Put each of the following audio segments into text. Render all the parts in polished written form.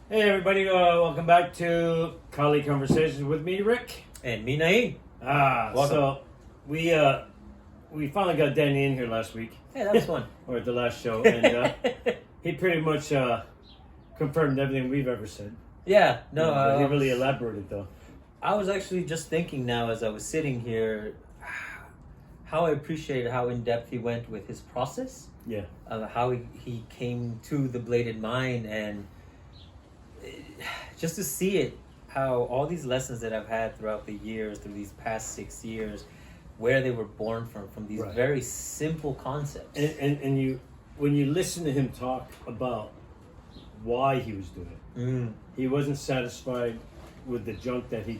Hey everybody, welcome back to Colleague Conversations with me, Rick. And me, Nain. Welcome. So we finally got Danny in here last week. Hey, that was fun. Or at the last show, and he pretty much confirmed everything we've ever said. Yeah, no, But he really elaborated though. I was actually just thinking now as I was sitting here how I appreciated how in depth he went with his process. Yeah. How he came to the bladed mind, and just to see it, how all these lessons that I've had throughout the years, through these past 6 years, where they were born from these Right. very simple concepts. And you, when you listen to him talk about why he was doing it, he wasn't satisfied with the junk that he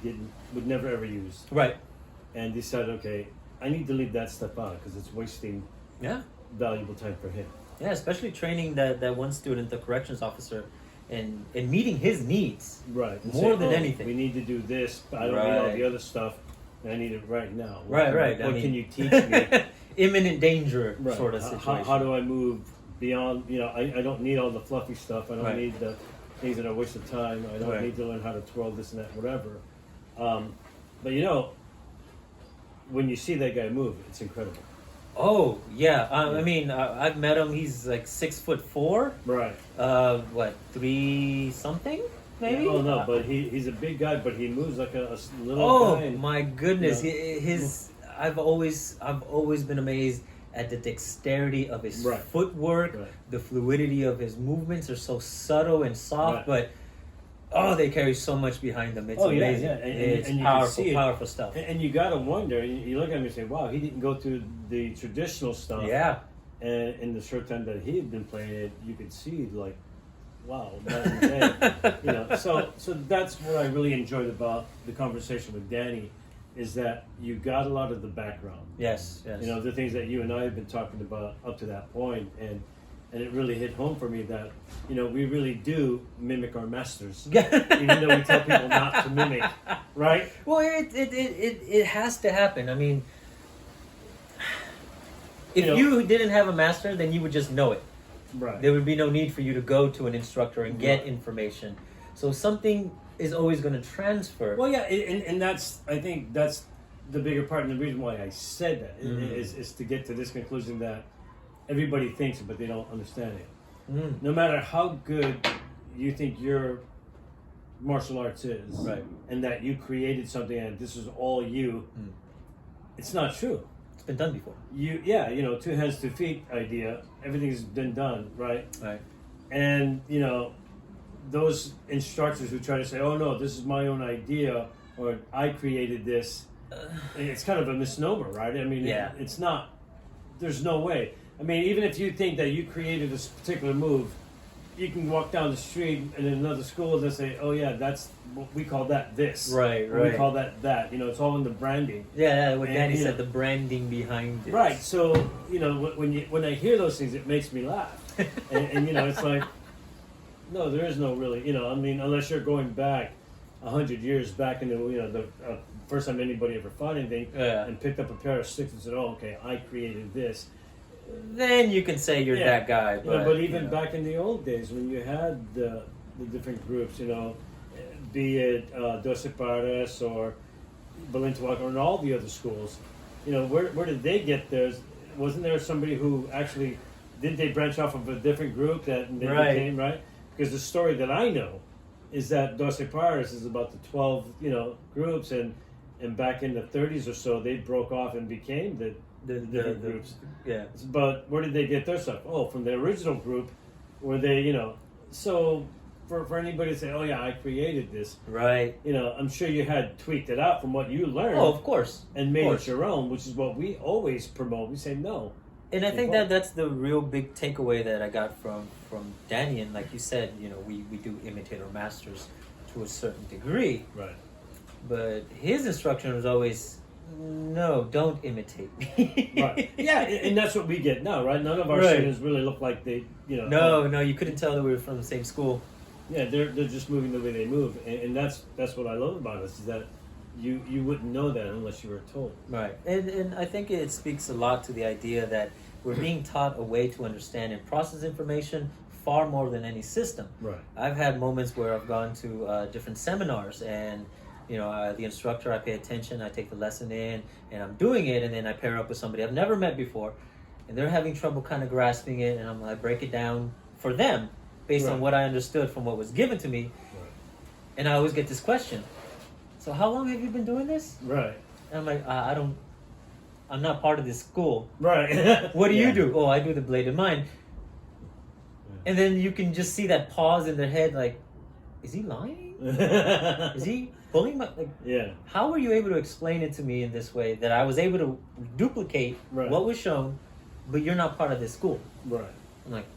would never ever use, Right. and decided, okay, I need to leave that stuff out because it's wasting Yeah. valuable time for him. Yeah, especially training that one student, the corrections officer, and meeting his needs. Right. And More say, than "Oh, anything." we need to do this, but I don't need all Right. the other stuff. I need it right now. Right. What can you teach me? Imminent danger Right. sort of situation. How do I move beyond? I don't need all the fluffy stuff. I don't Right. need the things that are a waste of time. I don't Right. need to learn how to twirl this and that, whatever. But when you see that guy move, it's incredible. Oh yeah, Yeah. I mean, I've met him. He's like 6'4". Right. What, 3 something maybe? Oh no, but he's a big guy, but he moves like a little Oh guy. my goodness, Yeah. his I've always been amazed at the dexterity of his Right. footwork. Right. The fluidity of his movements are so subtle and soft, Right. but they carry so much behind them. It's Oh, yeah, amazing. yeah. And It's you can powerful, see it. powerful stuff. And you gotta wonder. You look at him and say, "Wow, he didn't go through the traditional stuff." Yeah. And in the short time that he had been playing it, you could see like, wow, night and day. So that's what I really enjoyed about the conversation with Danny, is that you got a lot of the background. Yes. The things that you and I have been talking about up to that point, and it really hit home for me that we really do mimic our masters, even though we tell people not to mimic, right? Well, it has to happen. I mean, if you didn't have a master, then you would just know it. Right. There would be no need for you to go to an instructor and get Right. information. So something is always going to transfer. Well, yeah, and I think that's the bigger part, and the reason why I said that is to get to this conclusion that everybody thinks it, but they don't understand it. No matter how good you think your martial arts is, Right. and that you created something and this is all you, it's not true. It's been done before. 2 hands, 2 feet idea, everything's been done, right? Right. And those instructors who try to say, "Oh no, this is my own idea," or "I created this," it's kind of a misnomer, right? I mean, Yeah. it's not. There's no way. I mean, even if you think that you created this particular move, you can walk down the street and in another school they'll say, "Oh yeah, that's we call that this." Right, Or we right. call that that. It's all in the branding. Yeah, what And, Danny you said, know- the branding behind it. Right. So when I hear those things, it makes me laugh, and it's like, no, there is no really, I mean, unless you're going back 100 years back into the first time anybody ever fought anything, Yeah. and picked up a pair of sticks and said, "Oh, okay, I created this." Then you can say you're Yeah. that guy. But even back in the old days when you had the different groups, be it Doce Pares or Balintuac or all the other schools, where did they get theirs? Wasn't there somebody who actually didn't they branch off of a different group that they Right. became, right? Because the story that I know is that Doce Pares is about the 12 groups, and back in the 30s or so they broke off and became the different groups. Yeah. But where did they get their stuff? Oh, from the original group, where they, So for anybody to say, "Oh yeah, I created this," Right. I'm sure you had tweaked it out from what you learned Oh, of course. and made Of it course. your own, which is what we always promote. We say no. And I think that's the real big takeaway that I got from Danny. And like you said, we do imitate our masters to a certain degree. Right. But his instruction was always, no, don't imitate me. Right. Yeah, and that's what we get now, right? None of our Right. students really look like they, No, you couldn't tell that we were from the same school. Yeah, they're just moving the way they move, and that's what I love about us, is that you wouldn't know that unless you were told. Right. And I think it speaks a lot to the idea that we're being taught a way to understand and process information far more than any system. Right. I've had moments where I've gone to different seminars, and the instructor, I pay attention, I take the lesson in, and I'm doing it, and then I pair up with somebody I've never met before, and they're having trouble kind of grasping it, and I break it down for them based on what I understood from what was given to me, and I always get this question: so how long have you been doing this? Right. And I'm like, I'm not part of this school. Right. What do you do? Oh, I do the bladed mind. And then you can just see that pause in their head, like, is he lying? Is he pulling my... Like, how were you able to explain it to me in this way that I was able to duplicate what was shown, but you're not part of this school? Right. I'm like,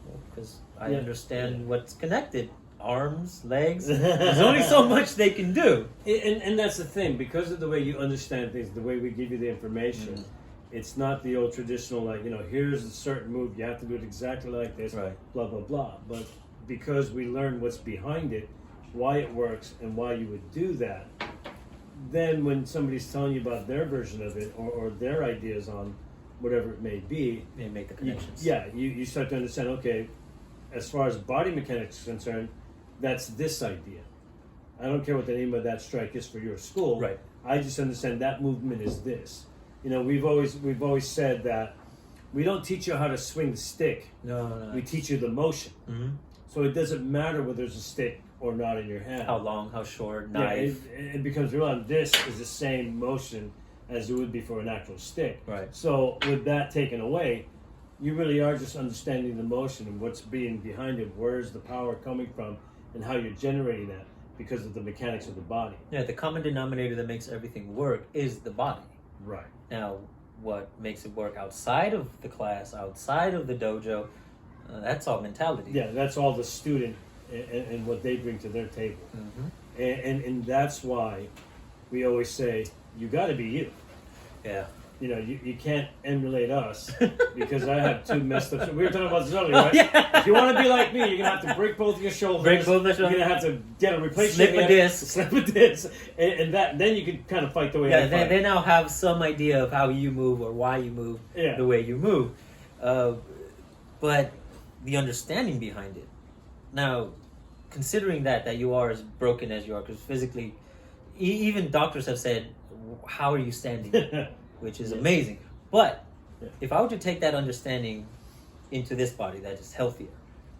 well, because I understand what's connected. Arms, legs. There's only so much they can do. And that's the thing, because of the way you understand things, the way we give you the information, it's not the old traditional, like, here's a certain move, you have to do it exactly like this, blah, blah, blah. But because we learn what's behind it, why it works, and why you would do that, then when somebody's telling you about their version of it, or their ideas on whatever it may be, they make the connections. You start to understand, okay, as far as body mechanics is concerned, that's this idea. I don't care what the name of that strike is for your school. Right. I just understand that movement is this. We've always said that we don't teach you how to swing the stick. No. We teach you the motion. Mm-hmm. So it doesn't matter whether there's a stick or not in your hand. How long, how short, knife. It becomes real. This is the same motion as it would be for an actual stick. Right. So with that taken away, you really are just understanding the motion and what's being behind it. Where's the power coming from, and how you're generating that because of the mechanics of the body. Yeah, the common denominator that makes everything work is the body. Right. Now, what makes it work outside of the class, outside of the dojo, that's all mentality. Yeah, that's all the student and what they bring to their table. Mm-hmm. And that's why we always say, you got to be you. Yeah. You can't emulate us because I have two messed up. We were talking about this earlier, right? Yeah. If you want to be like me, you're gonna have to break both your shoulders. Break both the shoulders. You're gonna have to get a replacement. Slip a disc, and then you can kind of fight the way. Yeah, they now have some idea of how you move or why you move the way you move, but the understanding behind it. Now, considering that you are as broken as you are, because physically, even doctors have said, "How are you standing?" Which is amazing. But if I were to take that understanding into this body that is healthier,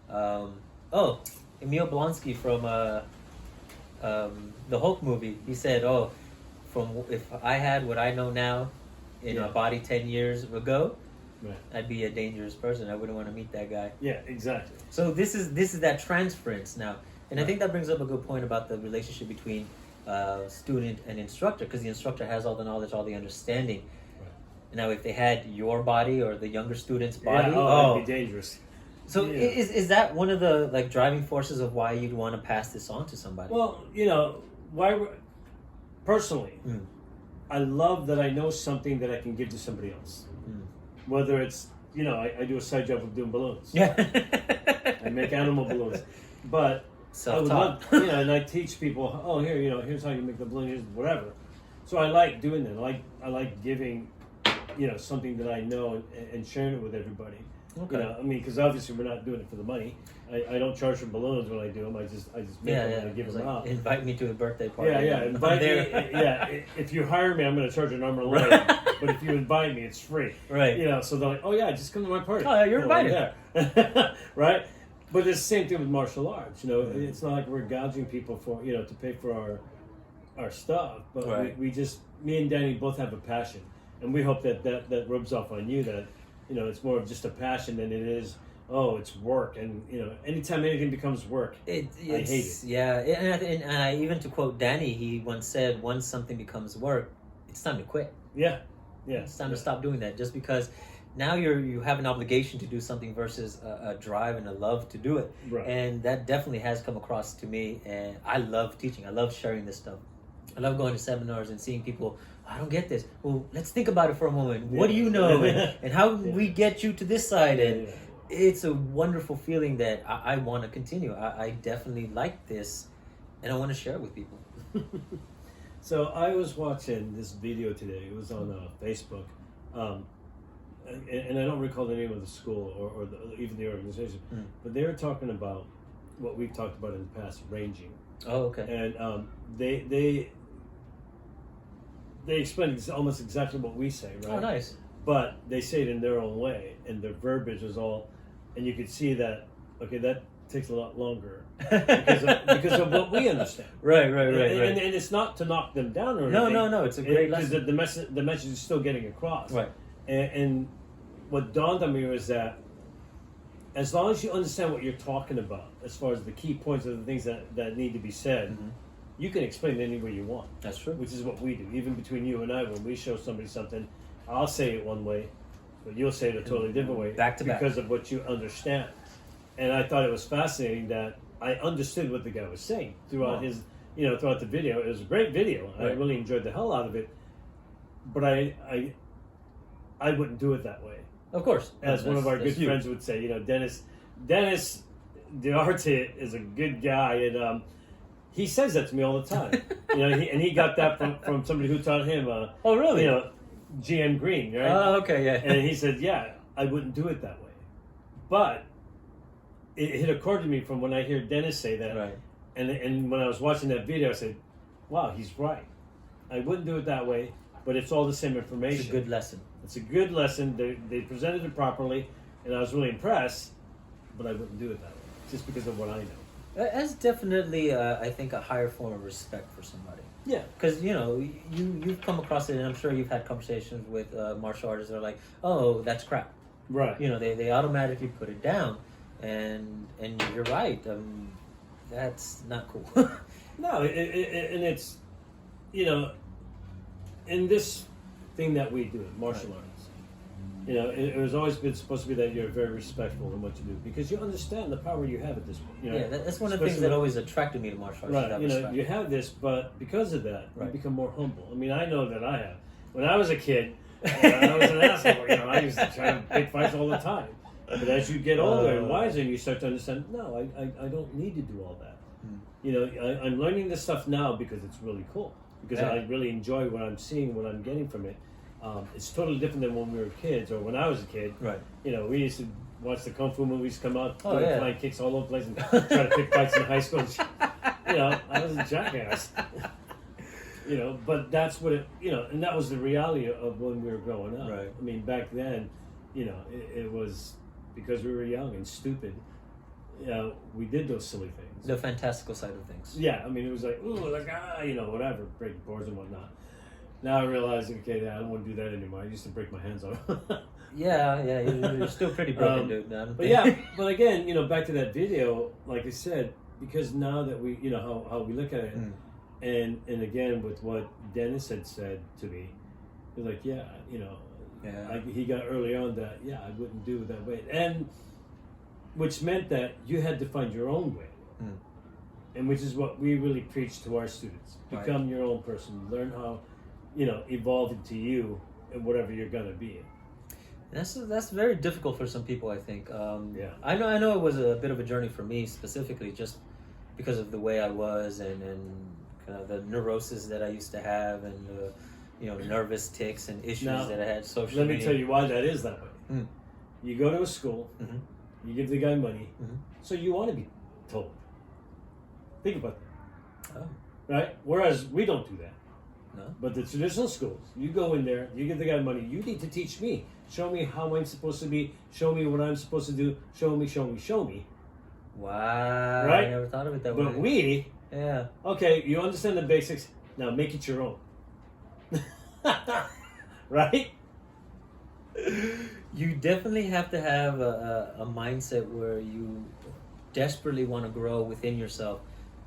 Emil Blonsky from the Hulk movie, he said, if I had what I know now in a body 10 years ago, I'd be a dangerous person. I wouldn't want to meet that guy. Yeah, exactly. So this is that transference now. And I think that brings up a good point about the relationship between student and instructor, because the instructor has all the knowledge, all the understanding. Right. Now, if they had your body or the younger student's body, it'd be dangerous. So is that one of the driving forces of why you'd want to pass this on to somebody? Well, personally, I love that I know something that I can give to somebody else. Whether it's I do a side job of doing balloons. Yeah, I make animal balloons, but. I would love, and I teach people. Here's how you make the balloon. Here's whatever. So I like doing that. I like giving, something that I know and sharing it with everybody. Okay. Because obviously we're not doing it for the money. I don't charge for balloons when I do them. I just make them and I give them out. Invite me to a birthday party. Invite me. If you hire me, I'm going to charge an arm and a leg. But if you invite me, it's free. Right. So they're like, just come to my party. Oh, you're invited. Right. But it's the same thing with martial arts. It's not like we're gouging people for to pay for our stuff. But we just, me and Danny both have a passion, and we hope that rubs off on you. That it's more of just a passion than it is. It's work, and anytime anything becomes work, I hate it. Yeah, and I, even to quote Danny, he once said, "Once something becomes work, it's time to quit." Yeah. It's time to stop doing that, just because. Now you have an obligation to do something versus a drive and a love to do it. Right. And that definitely has come across to me. And I love teaching. I love sharing this stuff. I love going to seminars and seeing people, I don't get this. Well, let's think about it for a moment. What do you know? And how we get you to this side? And it's a wonderful feeling that I want to continue. I definitely like this, and I want to share it with people. So I was watching this video today. It was on Facebook. and I don't recall the name of the school or even the organization, but they were talking about what we've talked about in the past, ranging. Oh, okay. And they explain almost exactly what we say, right? Oh, nice. But they say it in their own way, and their verbiage is all, and you could see that, okay, that takes a lot longer because of what we understand. Right. And it's not to knock them down or anything. No, it's a great lesson. Because the message is still getting across. Right. And what dawned on me was that as long as you understand what you're talking about, as far as the key points of the things that need to be said, you can explain it any way you want. That's true. Which is what we do. Even between you and I, when we show somebody something, I'll say it one way, but you'll say it a totally different way. Back to back. Because of what you understand. And I thought it was fascinating that I understood what the guy was saying throughout his, throughout the video. It was a great video. Right. I really enjoyed the hell out of it. But I wouldn't do it that way. Of course. As one of our good friends would say, Dennis Duarte is a good guy, and he says that to me all the time. He got that from somebody who taught him. Oh, really? GM Green, right? Oh, okay, yeah. And he said, yeah, I wouldn't do it that way. But it occurred to me from when I hear Dennis say that, right. and when I was watching that video, I said, wow, he's right. I wouldn't do it that way, but it's all the same information. It's a good lesson. It's a good lesson. They presented it properly, and I was really impressed, but I wouldn't do it that way, just because of what I know. That's definitely, I think, a higher form of respect for somebody. Yeah. Because, you've come across it, and I'm sure you've had conversations with martial artists that are like, oh, that's crap. Right. They automatically put it down. And you're right. That's not cool. No, and it's, in this thing that we do, martial arts, it was always been supposed to be that you're very respectful in what you do because you understand the power you have at this point. Yeah, that's one of the things that always attracted me to martial arts. Right, you have this, but because of that, right. You become more humble. I mean, I know that I have. When I was a kid, I was an asshole. I used to try to pick fights all the time. But as you get older and wiser, you start to understand, no, I don't need to do all that. I'm learning this stuff now because it's really cool. Because I really enjoy what I'm seeing, what I'm getting from it. It's totally different than when we were kids or when I was a kid. Right. We used to watch the Kung Fu movies come out, flying kicks all over the place and try to pick fights in high school. I was a jackass. But that's what and that was the reality of when we were growing up. Right. I mean, back then, it was because we were young and stupid. We did those silly things. The fantastical side of things. Yeah, I mean, it was like, whatever, breaking boards and whatnot. Now I realize, okay, I don't want to do that anymore. I used to break my hands off. Yeah, you're still pretty broken, dude. But again, back to that video, like I said, because now that we, how we look at it, and again with what Dennis had said to me, he was like, he got early on that, I wouldn't do it that way, and which meant that you had to find your own way, and which is what we really preach to our students: become your own person, learn how, evolve into you and whatever you're gonna be. That's very difficult for some people, I think. I know it was a bit of a journey for me specifically, just because of the way I was and kind of the neurosis that I used to have and nervous tics and issues that I had socially. Let me tell you why that is that way. You go to a school, you give the guy money, so you want to be told. Think about that. Oh. Right? Whereas we don't do that. No. But the traditional schools, you go in there, you give the guy money, you need to teach me. Show me how I'm supposed to be, show me what I'm supposed to do, show me. Wow. Right? I never thought of it that way. But we, okay, you understand the basics, now make it your own. Right? You definitely have to have a mindset where you desperately want to grow within yourself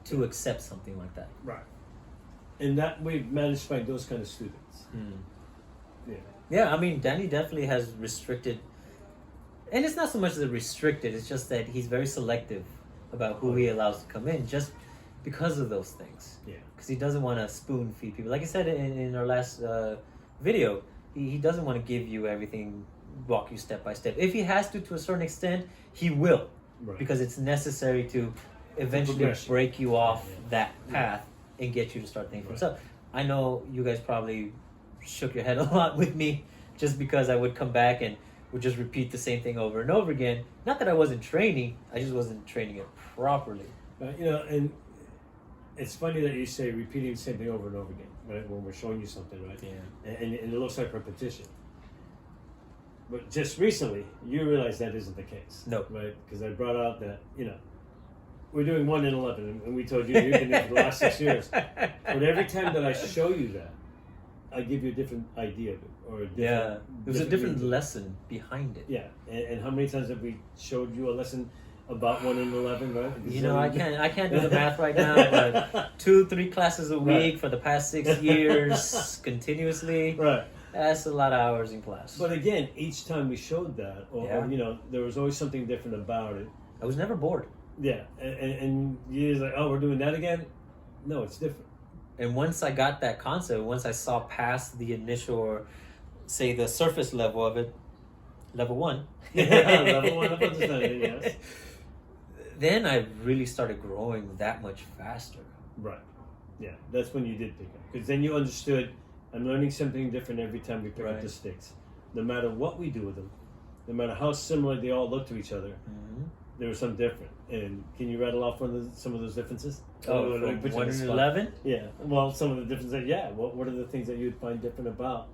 to accept something like that. Right. And that we've managed to find those kind of students. Yeah, I mean, Danny definitely has restricted, and it's not so much that restricted, it's just that he's very selective about who he allows to come in, just because of those things. Yeah. Because he doesn't want to spoon feed people. Like I said in our last video, he doesn't want to give you everything, walk you step by step. If he has to a certain extent, he will. Right. Because it's necessary to eventually break you off that path and get you to start thinking for yourself. I know you guys probably shook your head a lot with me just because I would come back and would just repeat the same thing over and over again. Not that I wasn't training, I just wasn't training it properly. And it's funny that you say repeating the same thing over and over again, right? When we're showing you something, right? Yeah. And it looks like repetition. But just recently, you realize that isn't the case. No. Right? Because I brought out that, we're doing 1 in 11, and we told you you've been there for the last 6 years. But every time that I show you that, I give you a different idea of it, or a different, it was a different lesson behind it. Yeah, and how many times have we showed you a lesson about 1 in 11, right? I can't do the math right now, but 2-3 classes a week for the past 6 years continuously. Right. That's a lot of hours in class. But again, each time we showed that, or there was always something different about it. I was never bored. Yeah, and you're like, oh, we're doing that again? No, it's different. And once I got that concept, once I saw past the initial, or say the surface level of it, level 1. Level 1 of understanding, yes. Then I really started growing that much faster. Right. Yeah, that's when you did pick up. Because then you understood, I'm learning something different every time we pick up the sticks. No matter what we do with them, no matter how similar they all look to each other, there was something different. And can you rattle off some of those differences? Oh, from 1 in 11? Yeah. Well, some of the differences. Yeah. What are the things that you'd find different about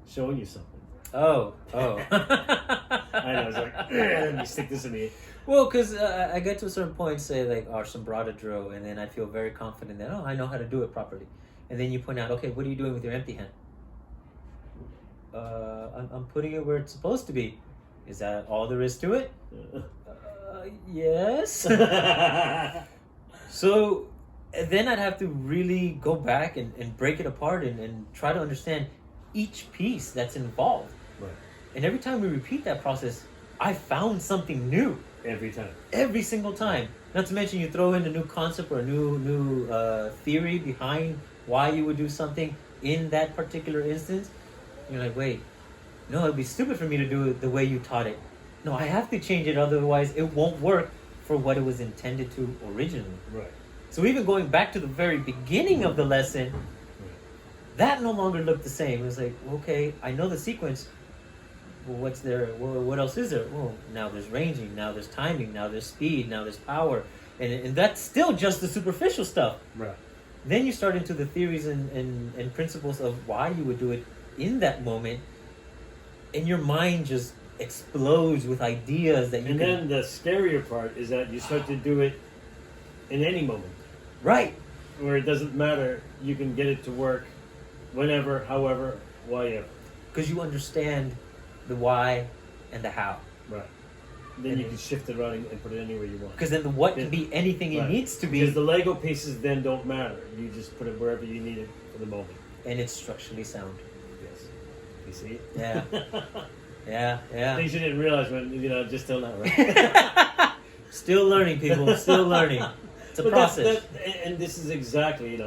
showing you something? Oh. I know. I was like, let me stick this in the. Well, because I get to a certain point, say like our sombrada drill, and then I feel very confident that I know how to do it properly. And then you point out, okay, what are you doing with your empty hand? I'm putting it where it's supposed to be. Is that all there is to it? Yes. So then I'd have to really go back and break it apart and try to understand each piece that's involved. Right. And every time we repeat that process, I found something new. Every time. Every single time. Not to mention you throw in a new concept or a new theory behind why you would do something in that particular instance. You're like, wait, no, it'd be stupid for me to do it the way you taught it. No, I have to change it, otherwise it won't work for what it was intended to originally. Right. So even going back to the very beginning of the lesson, that no longer looked the same. It was like, okay, I know the sequence. Well, what's there? Well, what else is there? Well, now there's ranging, now there's timing, now there's speed, now there's power. And that's still just the superficial stuff. Right. Then you start into the theories and principles of why you would do it in that moment. And your mind just explodes with ideas that you And then the scarier part is that you start to do it in any moment. Right. Where it doesn't matter. You can get it to work whenever, however, whyever. Because you understand the why and the how. Right. Then you can shift it around and put it anywhere you want. Because then the what can be anything it needs to be. Because the Lego pieces then don't matter. You just put it wherever you need it for the moment. And it's structurally sound. Yes. You see? Yeah. Yeah. Things you didn't realize when, just till now, right? Still learning, people. Still learning. It's a process. And this is exactly,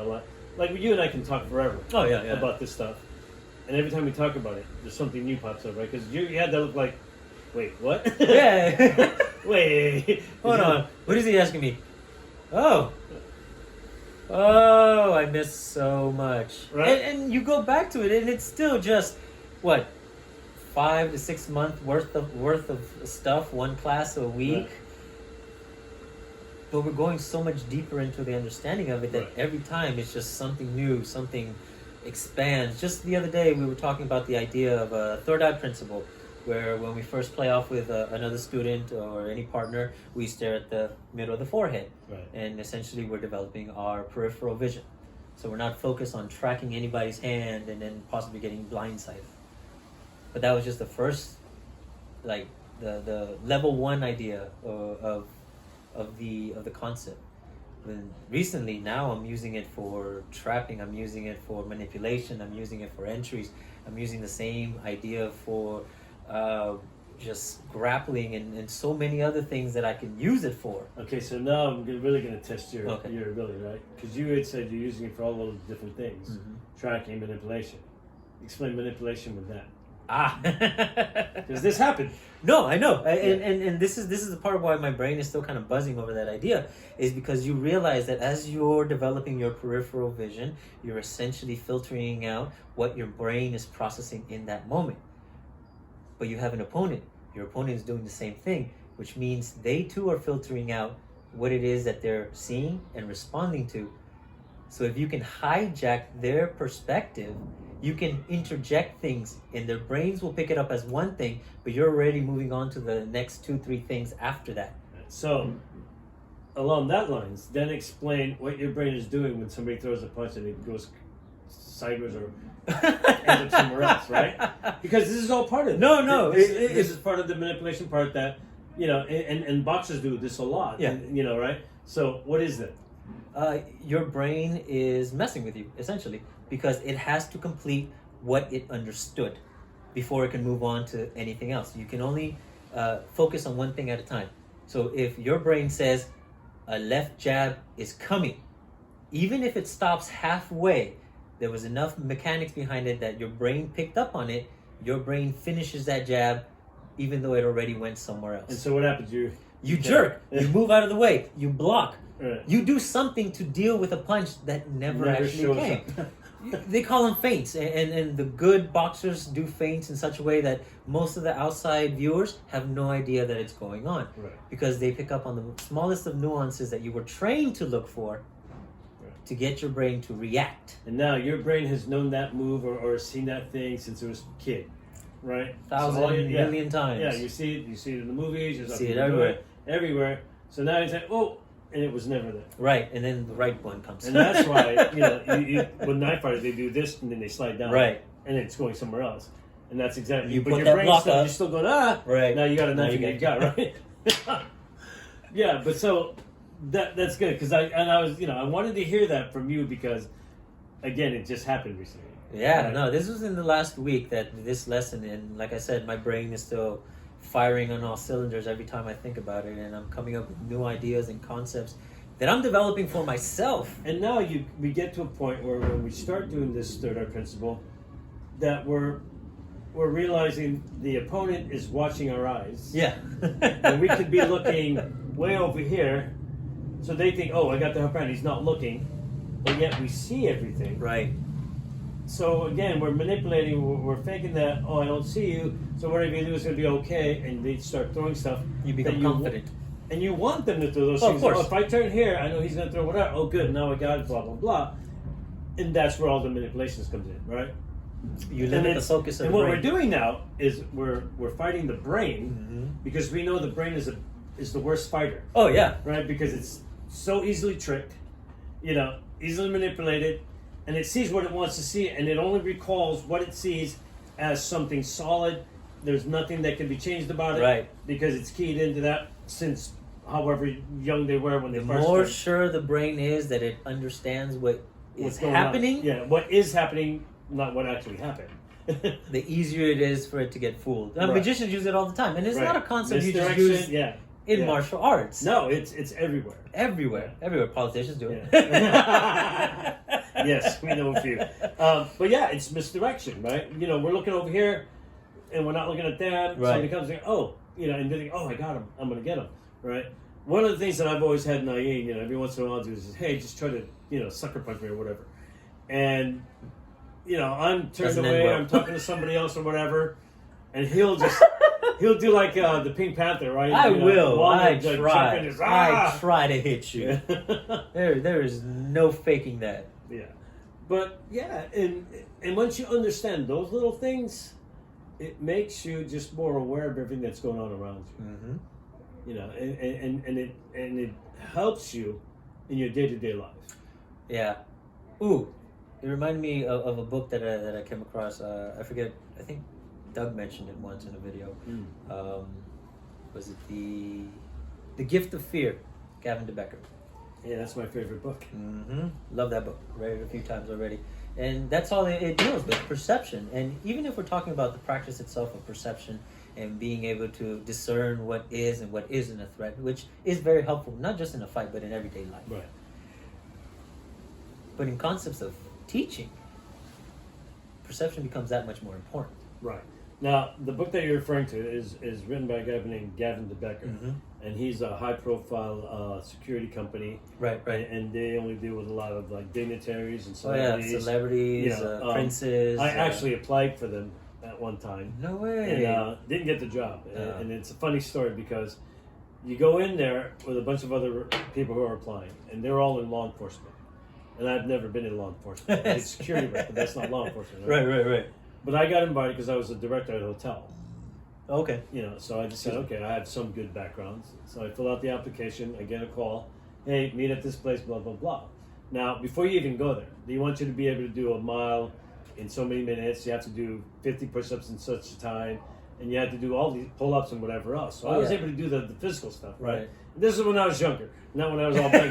like you and I can talk forever about this stuff. And every time we talk about it, there's something new pops up, right? Because you had that look like, wait, what? Yeah. Wait. Hold on. What is he asking me? Oh, I missed so much. Right. And you go back to it, and it's still just, what, 5 to 6 months worth of stuff, one class a week. Right. But we're going so much deeper into the understanding of it that every time it's just something new, something expands. Just the other day, we were talking about the idea of a third eye principle, where when we first play off with another student or any partner, we stare at the middle of the forehead. Right. And essentially we're developing our peripheral vision. So we're not focused on tracking anybody's hand and then possibly getting blindsided. But that was just the first, like the level 1 idea of the concept. And recently, now I'm using it for trapping, I'm using it for manipulation, I'm using it for entries, I'm using the same idea for just grappling and so many other things that I can use it for. Okay, so now I'm really going to test your ability, right? Because you had said you're using it for all those different things. Tracking, manipulation. Explain manipulation with that. Does this happen? No, I know, and this is the part why my brain is still kind of buzzing over that idea, is because you realize that as you're developing your peripheral vision, you're essentially filtering out what your brain is processing in that moment. But you have an opponent Your opponent is doing the same thing, which means they too are filtering out what it is that they're seeing and responding to. So if you can hijack their perspective, you can interject things and their brains will pick it up as one thing, but you're already moving on to the next 2-3 things after that. So along that lines, then explain what your brain is doing when somebody throws a punch and it goes sideways or ends up somewhere else, right? Because this is all part of it. No. This is part of the manipulation part that, and boxers do this a lot. Yeah. Right? So what is it? Your brain is messing with you, essentially, because it has to complete what it understood before it can move on to anything else. You can only focus on one thing at a time. So if your brain says a left jab is coming, even if it stops halfway, there was enough mechanics behind it that your brain picked up on it, your brain finishes that jab even though it already went somewhere else. And so what happens? You jerk, you move out of the way, you block. Right. You do something to deal with a punch that never actually came. They call them feints, and the good boxers do feints in such a way that most of the outside viewers have no idea that it's going on. Right. Because they pick up on the smallest of nuances that you were trained to look for to get your brain to react. And now your brain has known that move or seen that thing since it was a kid, right? Million times. Yeah, you see it in the movies, you see it everywhere. So now you say, oh, and it was never there. Right, and then the right one comes. And that's why, with knife fighters, they do this and then they slide down. Right. And it's going somewhere else. And that's exactly, you but put your that brain block still, up. you're still going, right. Now you got a knife you in your gut, right? Yeah, but so that's good because I wanted to hear that from you because, again, it just happened recently. Yeah, right? no, this was in the last week that this lesson, and like I said, my brain is still firing on all cylinders every time I think about it, and I'm coming up with new ideas and concepts that I'm developing for myself. And now we get to a point where when we start doing this third eye principle, that we're realizing the opponent is watching our eyes. Yeah. And we could be looking way over here, so they think, oh, I got the upper hand, he's not looking, but yet we see everything. Right. So again, we're manipulating, we're faking that, oh, I don't see you, so whatever you do is going to be okay, and they start throwing stuff. You become confident. And you want them to throw those Oh, things. of course. Oh, if I turn here, I know he's going to throw whatever. Oh, good, now I got it, blah, blah, blah. And that's where all the manipulations comes in, right? You limit the focus of and the what brain. we're doing now is we're fighting the brain because we know the brain is the worst fighter. Oh, yeah. Right? Because it's so easily tricked, easily manipulated, and it sees what it wants to see, and it only recalls what it sees as something solid. There's nothing that can be changed about it. Right. Because it's keyed into that since however young they were when they The first more started. sure the brain is that it understands what What's is going happening, on. Yeah, what is happening, not what actually happened. the easier it is for it to get fooled. Right. Magicians use it all the time, and it's Right. not a concept you just Misdirection, use in martial arts. No, it's everywhere. Everywhere. Politicians do it. Yes, we know a few. But yeah, it's misdirection, right? We're looking over here, and we're not looking at them. Right. Somebody comes and and they think, oh, I got him. I'm going to get him, right? One of the things that I've always had in Nain, every once in a while, do is, hey, just try to, sucker punch me or whatever. And, I'm turned Doesn't away, end well. I'm talking to somebody else or whatever, and he'll do like the Pink Panther, right? I will. I try. try to hit you. There is no faking that. Yeah. But, yeah, and once you understand those little things, it makes you just more aware of everything that's going on around you. Mm-hmm. And it helps you in your day-to-day life. Yeah. Ooh, it reminded me of a book that I came across. I forget. I think Doug mentioned it once in a video. Was it the Gift of Fear? Gavin DeBecker. Yeah, that's my favorite book. Mm-hmm. Love that book. Read it a few times already. And that's all it deals with, perception. And even if we're talking about the practice itself of perception and being able to discern what is and what isn't a threat, which is very helpful, not just in a fight, but in everyday life. Right. But in concepts of teaching, perception becomes that much more important. Right. Now, the book that you're referring to is written by a guy named Gavin DeBecker, and he's a high-profile security company. Right. And they only deal with a lot of like dignitaries and celebrities. celebrities, Princes. I actually applied for them at one time. No way. And didn't get the job. And it's a funny story because you go in there with a bunch of other people who are applying, and they're all in law enforcement. And I've never been in law enforcement. It's security work, but that's not law enforcement. Right. But I got invited because I was a director at a hotel. Okay. So I just said, okay, I have some good backgrounds. So I fill out the application. I get a call. Hey, meet at this place, blah, blah, blah. Now, before you even go there, they want you to be able to do a mile in so many minutes. You have to do 50 push-ups in such a time. And you have to do all these pull-ups and whatever else. So I was able to do the physical stuff, right? This is when I was younger, not when I was all big.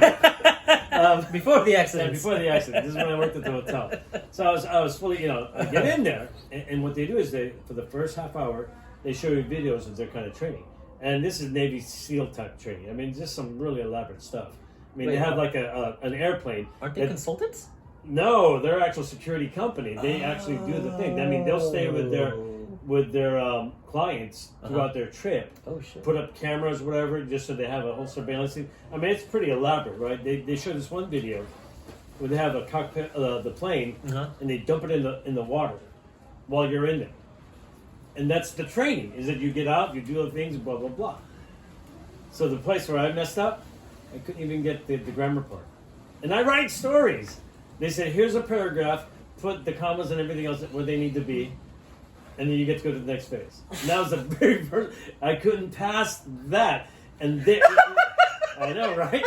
Before the accident. Before the accident. This is when I worked at the hotel. So I was fully, I get in there, and what they do is for the first half hour, they show you videos of their kind of training. And this is Navy SEAL type training. I mean, just some really elaborate stuff. I mean, they have like an airplane. Aren't they consultants? No, they're an actual security company. They actually do the thing. I mean, they'll stay with their clients throughout their trip. Oh shit! Put up cameras, whatever, just so they have a whole surveillance thing. I mean, it's pretty elaborate, right? They show this one video where they have a cockpit, the plane, and they dump it in the water while you're in there. And that's the training, is that you get out, you do the things, blah, blah, blah. So the place where I messed up, I couldn't even get the grammar part. And I write stories. They said, here's a paragraph, put the commas and everything else where they need to be, and then you get to go to the next phase. And that was the very first, I couldn't pass that. And I know, right?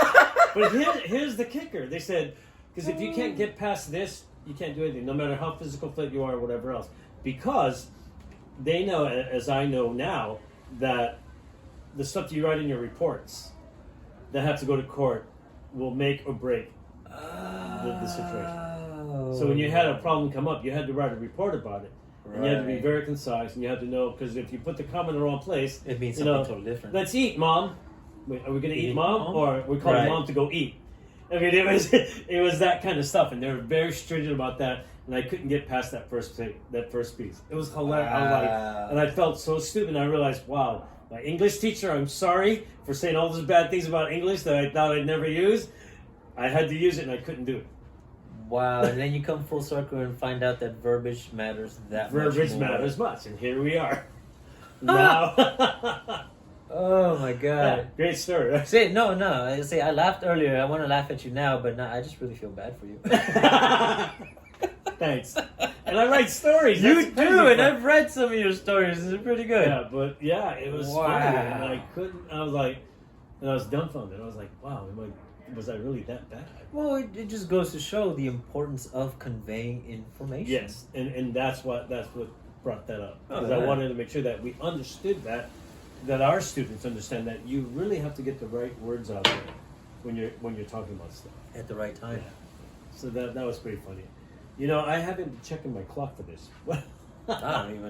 But here's the kicker. They said, because if you can't get past this, you can't do anything, no matter how physical fit you are or whatever else. Because they know, as I know now, that the stuff you write in your reports that have to go to court will make or break the situation. So when you had a problem come up, you had to write a report about it. And you had to be very concise, and you had to know, because if you put the comma in the wrong place, it means something totally different. Let's eat, Mom. Wait, are we going to eat, Mom? Or we're calling Mom to go eat? I mean, it was that kind of stuff, and they were very stringent about that. And I couldn't get past that first piece. It was hilarious. I was like, and I felt so stupid. And I realized, wow, my English teacher, I'm sorry for saying all those bad things about English that I thought I'd never use. I had to use it, and I couldn't do it. Wow, and then you come full circle and find out that verbiage matters that much. Verbiage matters much, and here we are. Now. Oh my god. Yeah, great story, right? See, no. I laughed earlier. I want to laugh at you now, but now I just really feel bad for you. Thanks. And I write stories. You do, and I've read some of your stories. They're pretty good. Yeah, but it was funny. And I was like, and I was dumbfounded. I was like, wow, was I really that bad? Well, it just goes to show the importance of conveying information. Yes, and that's what brought that up. Because I wanted to make sure that we understood that our students understand that you really have to get the right words out there when you're talking about stuff. At the right time. Yeah. So that was pretty funny. I haven't been checking my clock for this. I don't even know.